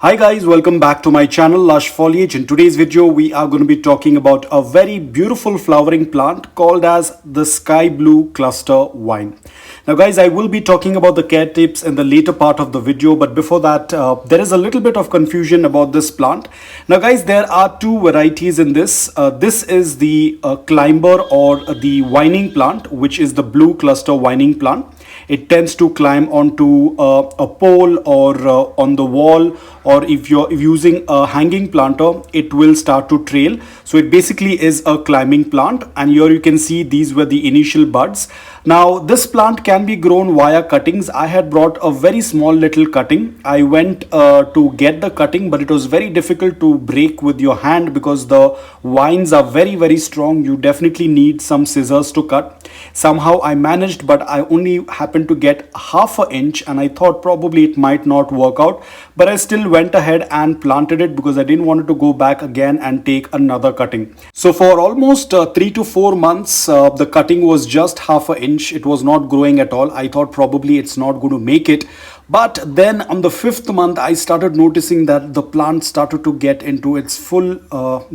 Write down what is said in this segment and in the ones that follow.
Hi guys, welcome back to my channel Lush Foliage. In today's video we are going to be talking about a very beautiful flowering plant called as the sky blue cluster vine. Now guys, I will be talking about the care tips in the later part of the video, but before that there is a little bit of confusion about this plant. Now guys, there are two varieties in this. This is the climber or the vining plant, which is the blue cluster vining plant. It tends to climb onto a pole or on the wall, or if you're using a hanging planter, it will start to trail. So it basically is a climbing plant, and here you can see these were the initial buds. Now this plant can be grown via cuttings. I had brought a very small little cutting. I went to get the cutting, but it was very difficult to break with your hand because the vines are very strong. You definitely need some scissors to cut. Somehow I managed, but I only happened to get half an inch, and I thought probably it might not work out, but I still went ahead and planted it because I didn't want to go back again and take another cutting. So for almost 3 to 4 months the cutting was just half an inch. It was not growing at all. I thought probably it's not going to make it. But then on the 5th month, I started noticing that the plant started to get into its full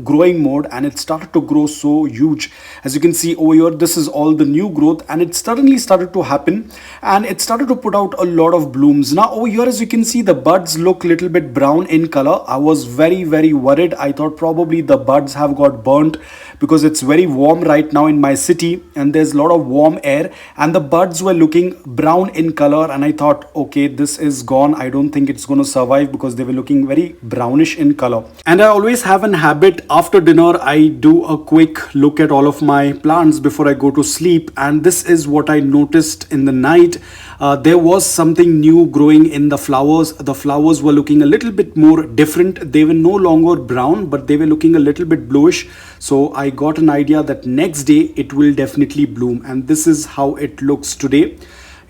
growing mode, and it started to grow so huge. As you can see over here, this is all the new growth, and it suddenly started to happen, and it started to put out a lot of blooms. Now over here, as you can see, the buds look a little bit brown in color. I was very worried. I thought probably the buds have got burnt because it's very warm right now in my city, and there's a lot of warm air, and the buds were looking brown in color, and I thought, okay, this is gone. I don't think it's going to survive because they were looking very brownish in color. And I always have an habit, after dinner I do a quick look at all of my plants before I go to sleep, and this is what I noticed in the night. There was something new growing in the flowers. The flowers were looking a little bit more different. They were no longer brown, but they were looking a little bit bluish. So I got an idea that next day it will definitely bloom, and this is how it looks today.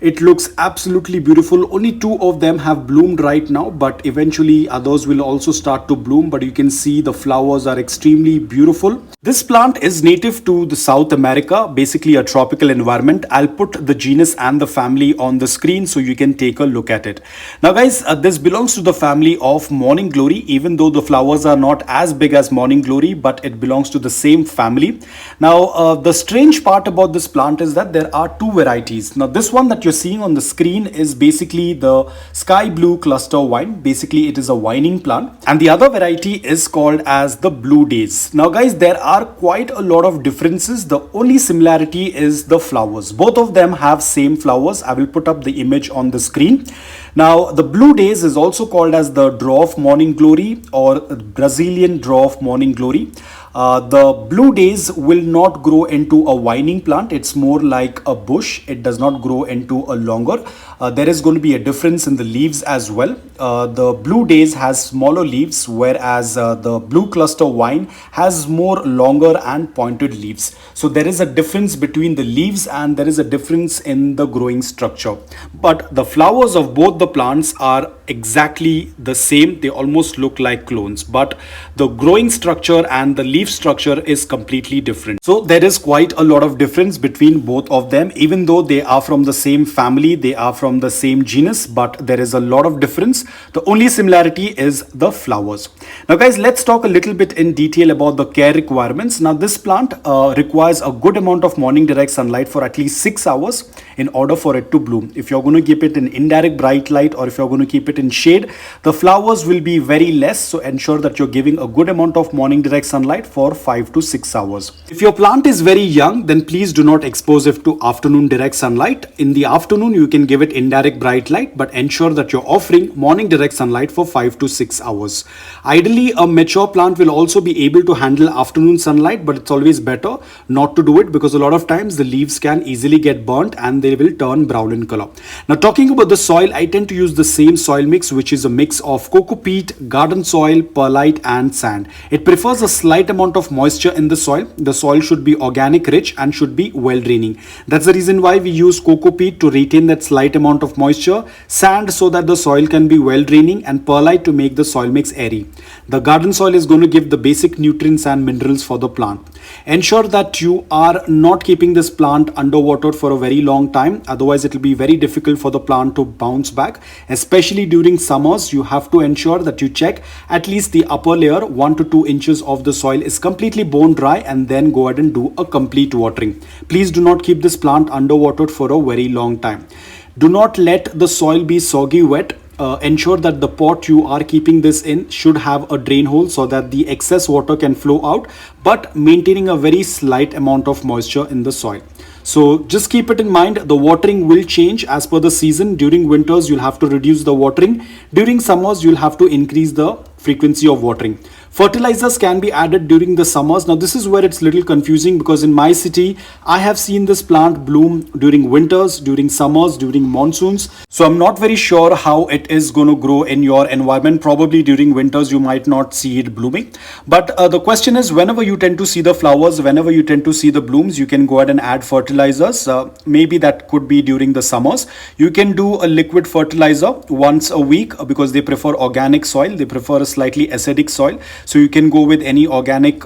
It looks absolutely beautiful. Only 2 of them have bloomed right now, but eventually others will also start to bloom. But you can see the flowers are extremely beautiful. This plant is native to the South America, basically a tropical environment. I'll put the genus and the family on the screen so you can take a look at it. Now guys, this belongs to the family of morning glory, even though the flowers are not as big as morning glory, but it belongs to the same family. Now the strange part about this plant is that there are 2 varieties. Now this one that you're seeing on the screen is basically the sky blue cluster vine. Basically it is a vining plant, and the other variety is called as the blue days. Now guys, there are quite a lot of differences. The only similarity is the flowers. Both of them have same flowers. I will put up the image on the screen. Now the blue days is also called as the dwarf morning glory or Brazilian dwarf morning glory. The blue days will not grow into a vining plant. It's more like a bush. It does not grow into a longer. There is going to be a difference in the leaves as well. The blue days has smaller leaves, whereas the blue cluster vine has more longer and pointed leaves. So there is a difference between the leaves, and there is a difference in the growing structure. But the flowers of both the plants are exactly the same. They almost look like clones, but the growing structure and the leaf structure is completely different. So there is quite a lot of difference between both of them. Even though they are from the same family, they are from the same genus, but there is a lot of difference. The only similarity is the flowers. Now guys, let's talk a little bit in detail about the care requirements. Now this plant requires a good amount of morning direct sunlight for at least 6 hours in order for it to bloom. If you're going to keep it in indirect bright light, or if you're going to keep it in shade, the flowers will be very less. So ensure that you're giving a good amount of morning direct sunlight for 5 to 6 hours. If your plant is very young, then please do not expose it to afternoon direct sunlight. In the afternoon you can give it indirect bright light, but ensure that you're offering morning direct sunlight for 5 to 6 hours. Ideally a mature plant will also be able to handle afternoon sunlight, but it's always better not to do it because a lot of times the leaves can easily get burnt and they will turn brown in color. Now talking about the soil, I tend to use the same soil mix, which is a mix of coco peat, garden soil, perlite and sand. It prefers a slight amount of moisture in the soil. The soil should be organic, rich and should be well draining. That's the reason why we use coco peat to retain that slight amount of moisture, sand so that the soil can be well draining, and perlite to make the soil mix airy. The garden soil is going to give the basic nutrients and minerals for the plant. Ensure that you are not keeping this plant underwater for a very long time, otherwise it will be very difficult for the plant to bounce back. Especially during summers, you have to ensure that you check at least the upper layer, 1 to 2 inches of the soil is completely bone dry, and then go ahead and do a complete watering. Please do not keep this plant underwater for a very long time. Do not let the soil be soggy wet. Ensure that the pot you are keeping this in should have a drain hole so that the excess water can flow out, but maintaining a very slight amount of moisture in the soil. So just keep it in mind, the watering will change as per the season. During winters, you'll have to reduce the watering. During summers, you'll have to increase the frequency of watering. Fertilizers can be added during the summers. Now this is where it's little confusing, because in my city I have seen this plant bloom during winters, during summers, during monsoons. So I'm not very sure how it is going to grow in your environment. Probably during winters you might not see it blooming. But the question is, whenever you tend to see the flowers, whenever you tend to see the blooms, you can go ahead and add fertilizers. Maybe that could be during the summers. You can do a liquid fertilizer once a week, because they prefer organic soil. They prefer a slightly acidic soil. So you can go with any organic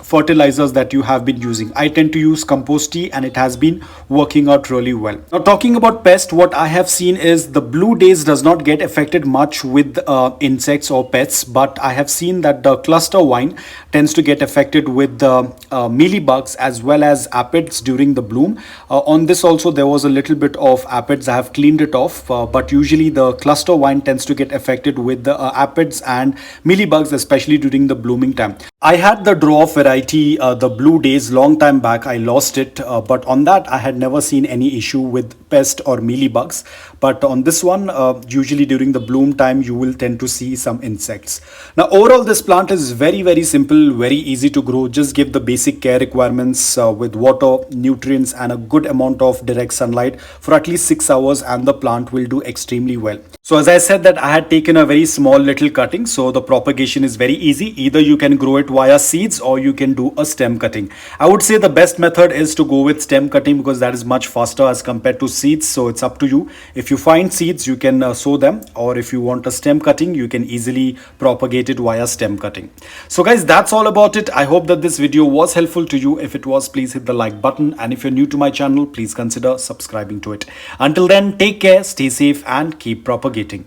fertilizers that you have been using. I tend to use compost tea, and it has been working out really well. Now talking about pest, what I have seen is the blue days does not get affected much with insects or pests, but I have seen that the cluster vine tends to get affected with the mealybugs as well as aphids during the bloom. On this also there was a little bit of aphids. I have cleaned it off, but usually the cluster vine tends to get affected with the aphids and mealybugs, especially during the blooming time. I had the dwarf variety, the blue days, long time back. I lost it, but on that I had never seen any issue with pest or mealybugs. But on this one, usually during the bloom time, you will tend to see some insects. Now overall, this plant is very simple, very easy to grow. Just give the basic care requirements with water, nutrients, and a good amount of direct sunlight for at least 6 hours, and the plant will do extremely well. So as I said that I had taken a very small little cutting, so the propagation is very easy. Either you can grow it via seeds or you can do a stem cutting. I would say the best method is to go with stem cutting, because that is much faster as compared to seeds. So it's up to you. If you find seeds, you can sow them, or if you want a stem cutting, you can easily propagate it via stem cutting. So guys, that's all about it. I hope that this video was helpful to you. If it was, please hit the like button, and if you're new to my channel, please consider subscribing to it. Until then, take care, stay safe, and keep propagating.